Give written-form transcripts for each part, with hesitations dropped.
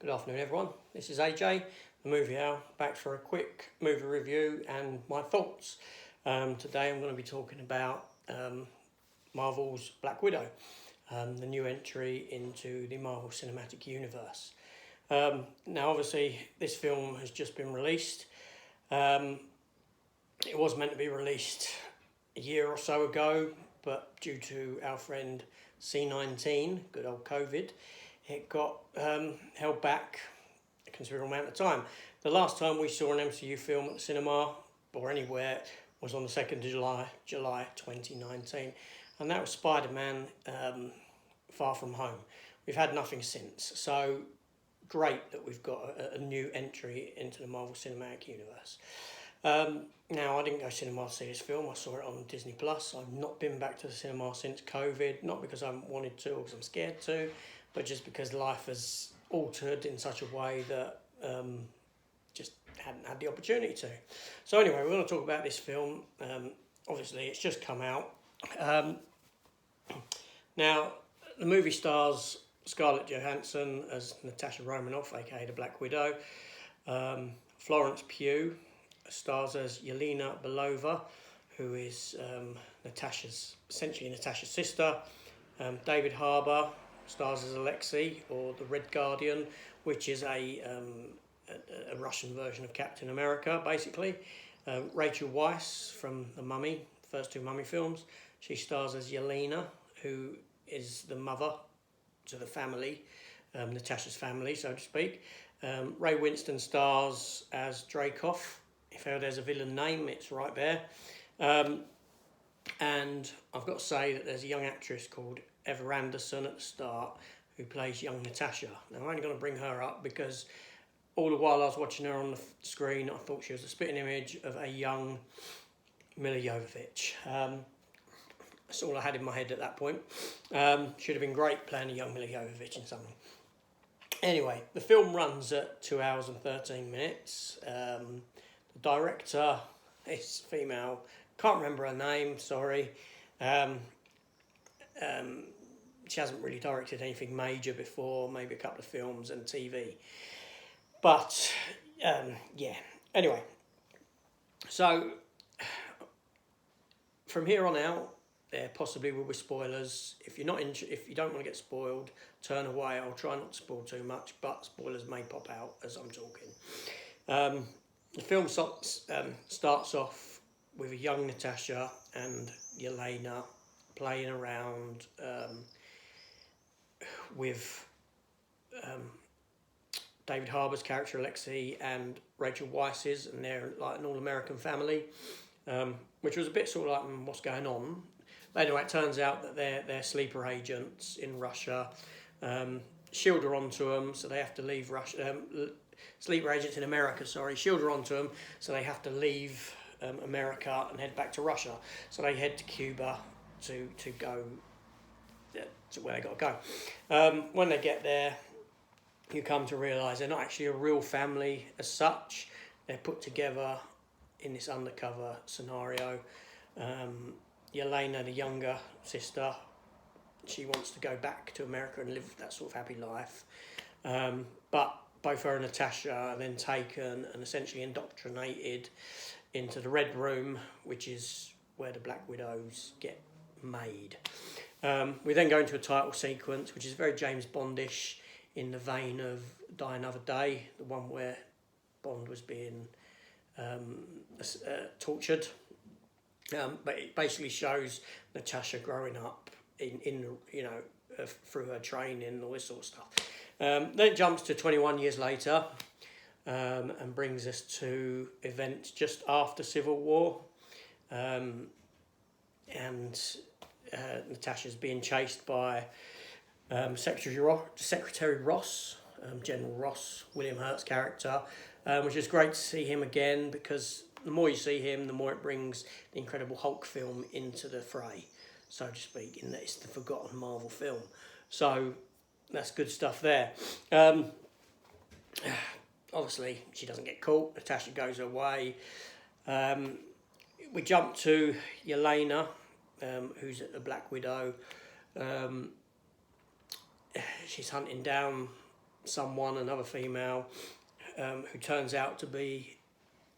Good afternoon, everyone. This is AJ, the Movie Hour, back for a quick movie review and my thoughts. Today I'm going to be talking about Marvel's Black Widow, the new entry into the Marvel Cinematic Universe. Now, obviously, this film has just been released. It was meant to be released a year or so ago, but due to our friend C-19, good old COVID, it got held back a considerable amount of time. The last time we saw an MCU film at the cinema or anywhere was on the 2nd of July 2019, and that was Spider-Man Far From Home. We've had nothing since, so great that we've got a new entry into the Marvel Cinematic Universe. Now, I didn't go to cinema to see this film. I saw it on Disney+. I've not been back to the cinema since COVID, not because I haven't wanted to or because I'm scared to, but just because life has altered in such a way that just hadn't had the opportunity to. So anyway, we're going to talk about this film. Obviously, it's just come out. Now, the movie stars Scarlett Johansson as Natasha Romanoff, aka the Black Widow. Florence Pugh stars as Yelena Belova, who is essentially Natasha's sister. David Harbour stars as Alexei, or the Red Guardian, which is a Russian version of Captain America, basically. Rachel Weisz from The Mummy, first two Mummy films. She stars as Yelena, who is the mother to the family, Natasha's family, so to speak. Ray Winstone stars as Dreykov. If ever there's a villain name, it's right there. And I've got to say that there's a young actress called Eva Anderson at the start who plays young Natasha. Now, I'm only going to bring her up because all the while I was watching her on the screen, I thought she was a spitting image of a young Milla Jovovich. That's all I had in my head at that point. Should have been great playing a young Milla Jovovich in something. Anyway, the film runs at 2 hours and 13 minutes. The director is female. Can't remember her name, sorry. She hasn't really directed anything major before, maybe a couple of films and TV. But, yeah. Anyway, so from here on out, there possibly will be spoilers. If you don't want to get spoiled, turn away. I'll try not to spoil too much, but spoilers may pop out as I'm talking. The film starts off with a young Natasha and Yelena playing around with David Harbour's character Alexei and Rachel Weisz's, and they're like an all-American family, which was a bit sort of like what's going on. But anyway, it turns out that they're sleeper agents in Russia. S.H.I.E.L.D. are onto them, so they have to leave Russia. Sleeper agents in America, sorry. S.H.I.E.L.D. are onto them, so they have to leave America and head back to Russia. So they head to Cuba to go to where they got to go. When they get there, you come to realise they're not actually a real family as such. They're put together in this undercover scenario. Yelena, the younger sister, she wants to go back to America and live that sort of happy life. But both her and Natasha are then taken and essentially indoctrinated into the Red Room, which is where the Black Widows get made. We then go into a title sequence, which is very James Bondish in the vein of Die Another Day, the one where Bond was being tortured. But it basically shows Natasha growing up in through her training and all this sort of stuff. Then it jumps to 21 years later and brings us to events just after Civil War. And Natasha's being chased by Secretary Ross, General Ross, William Hurt's character, which is great to see him again because the more you see him, the more it brings the Incredible Hulk film into the fray, so to speak, in that it's the forgotten Marvel film. So that's good stuff there. Obviously, she doesn't get caught. Natasha goes away. We jump to Yelena, who's at the Black Widow. She's hunting down another female, who turns out to be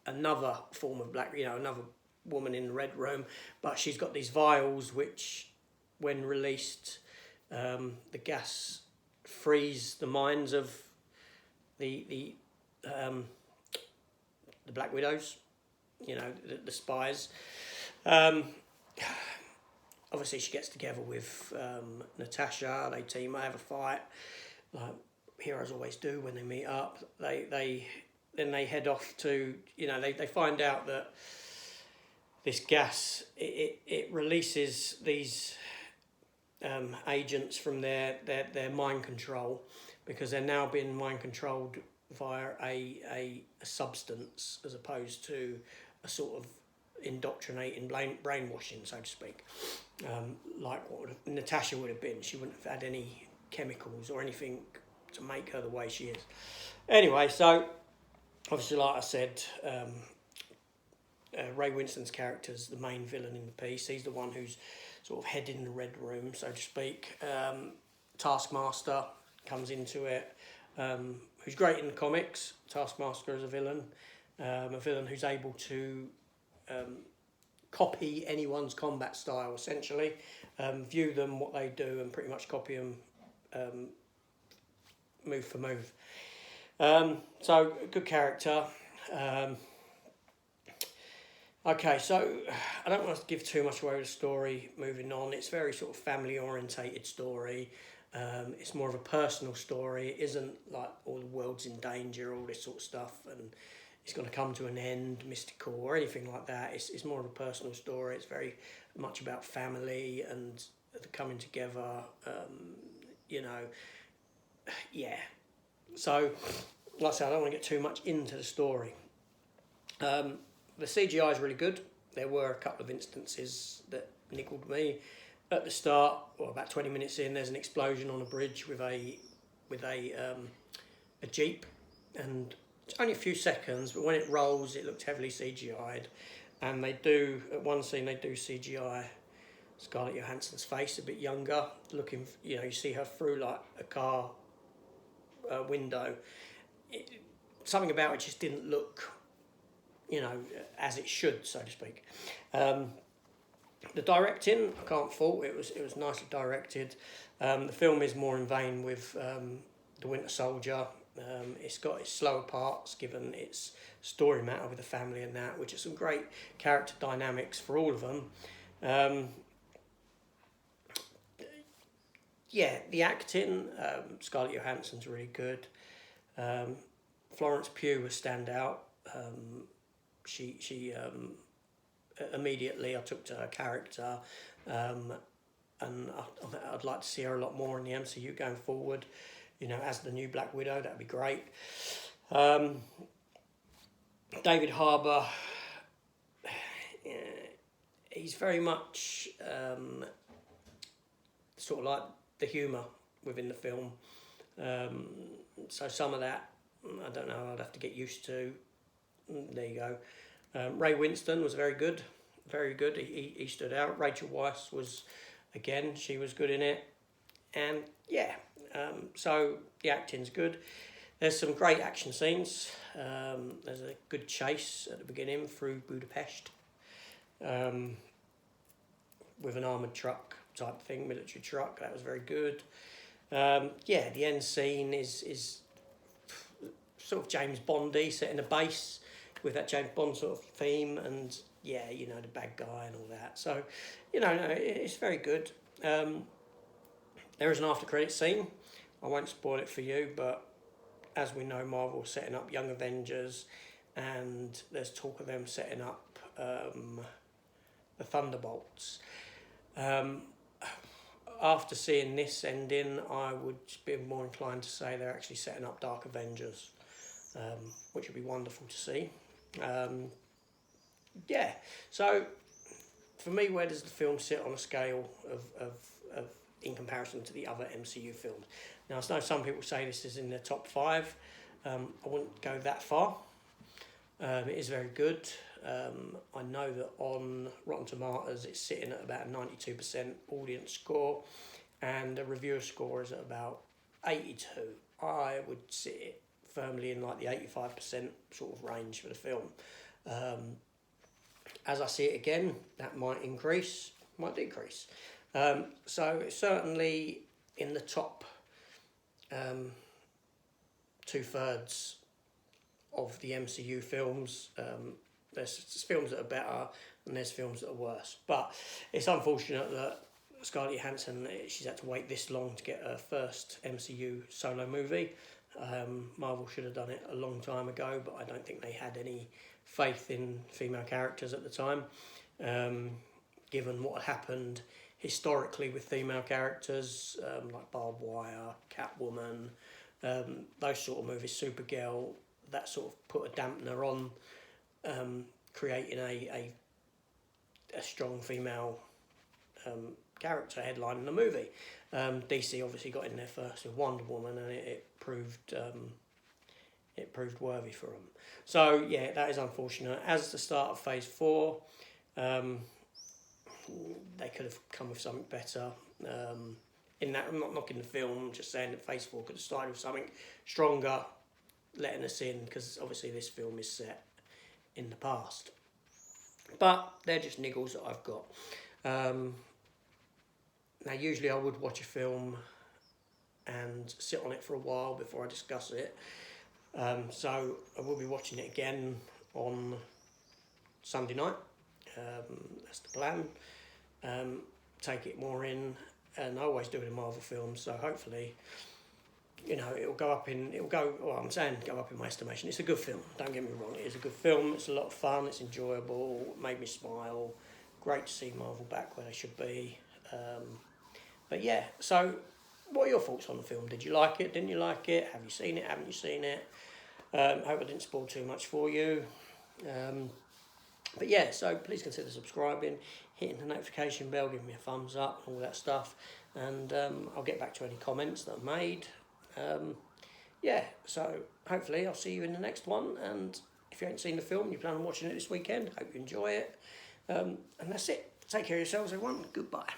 another form of black, another woman in the Red Room, but she's got these vials which, when released, the gas frees the minds of the Black Widows, the spies. Obviously, she gets together with Natasha. They team up, have a fight, like heroes always do when they meet up. Then they head off to, they find out that this gas, it releases these agents from their mind control, because they're now being mind controlled via a substance, as opposed to a sort of indoctrinating brainwashing, so to speak, like what Natasha would have been. She wouldn't have had any chemicals or anything to make her the way she is. Anyway, so obviously, like I said, Ray Winstone's character's the main villain in the piece. He's the one who's sort of heading the Red Room, so to speak. Taskmaster comes into it, who's great in the comics. Taskmaster is a villain who's able to copy anyone's combat style, essentially, view them, what they do, and pretty much copy them move for move. So, good character. Okay, so I don't want to give too much away with the story moving on. It's very sort of family-orientated story. It's more of a personal story. It isn't like all the world's in danger, all this sort of stuff, and it's going to come to an end, mystical, or anything like that. It's more of a personal story. It's very much about family and the coming together, yeah. So, like I said, I don't want to get too much into the story. The CGI is really good. There were a couple of instances that nickled me. At the start, or about 20 minutes in, there's an explosion on a bridge with a jeep, and it's only a few seconds, but when it rolls, it looked heavily CGI'd. And they do, at one scene, they do CGI Scarlett Johansson's face a bit younger, looking, you see her through like a car window. Something about it just didn't look, as it should, so to speak. The directing, I can't fault. It was nicely directed. The film is more in vein with The Winter Soldier. It's got its slower parts, given its story matter with the family and that, which is some great character dynamics for all of them. The acting, Scarlett Johansson's really good. Florence Pugh was standout. She immediately I took to her character, and I'd like to see her a lot more in the MCU going forward. As the new Black Widow, that'd be great. David Harbour, he's very much sort of like the humour within the film. So some of that, I don't know, I'd have to get used to. There you go. Ray Winstone was very good. Very good. He stood out. Rachel Weisz was, again, she was good in it. And so the acting's good. There's some great action scenes. There's a good chase at the beginning through Budapest with an armoured truck type thing, military truck. That was very good. The end scene is sort of James Bondy, set in a base with that James Bond sort of theme, and the bad guy and all that. So, it's very good. There is an after credit scene. I won't spoil it for you, but as we know, Marvel's setting up Young Avengers, and there's talk of them setting up the Thunderbolts. After seeing this ending, I would be more inclined to say they're actually setting up Dark Avengers, which would be wonderful to see. So for me, where does the film sit on a scale of in comparison to the other MCU films? Now, I know some people say this is in the top 5. I wouldn't go that far. It is very good. I know that on Rotten Tomatoes it's sitting at about a 92% audience score, and the reviewer score is at about 82. I would sit it firmly in like the 85% sort of range for the film. As I see it again, that might increase, might decrease. So it's certainly in the top 2/3 of the MCU films. There's films that are better and there's films that are worse. But it's unfortunate that Scarlett Johansson, she's had to wait this long to get her first MCU solo movie. Marvel should have done it a long time ago, but I don't think they had any faith in female characters at the time. Given what happened historically with female characters, like Barbed Wire, Catwoman, those sort of movies, Supergirl, that sort of put a dampener on creating a strong female character headline in the movie. DC obviously got in there first with Wonder Woman, and it proved worthy for them. So yeah, that is unfortunate. As the start of Phase 4, they could have come with something better. In that, I'm not knocking the film, I'm just saying that Phase 4 could have started with something stronger, letting us in, because obviously this film is set in the past. But they're just niggles that I've got. Now, usually I would watch a film and sit on it for a while before I discuss it. So I will be watching it again on Sunday night. That's the plan. Take it more in, and I always do it in Marvel films, so hopefully, it'll go up in my estimation. It's a good film, don't get me wrong, it is a good film, it's a lot of fun, it's enjoyable, it made me smile, great to see Marvel back where they should be. But yeah, so what are your thoughts on the film? Did you like it, didn't you like it, have you seen it, haven't you seen it? I hope I didn't spoil too much for you. But yeah, so please consider subscribing, hitting the notification bell, giving me a thumbs up, all that stuff, and I'll get back to any comments that I've made. Yeah, so hopefully I'll see you in the next one, and if you haven't seen the film, you plan on watching it this weekend, hope you enjoy it, and that's it. Take care of yourselves, everyone. Goodbye.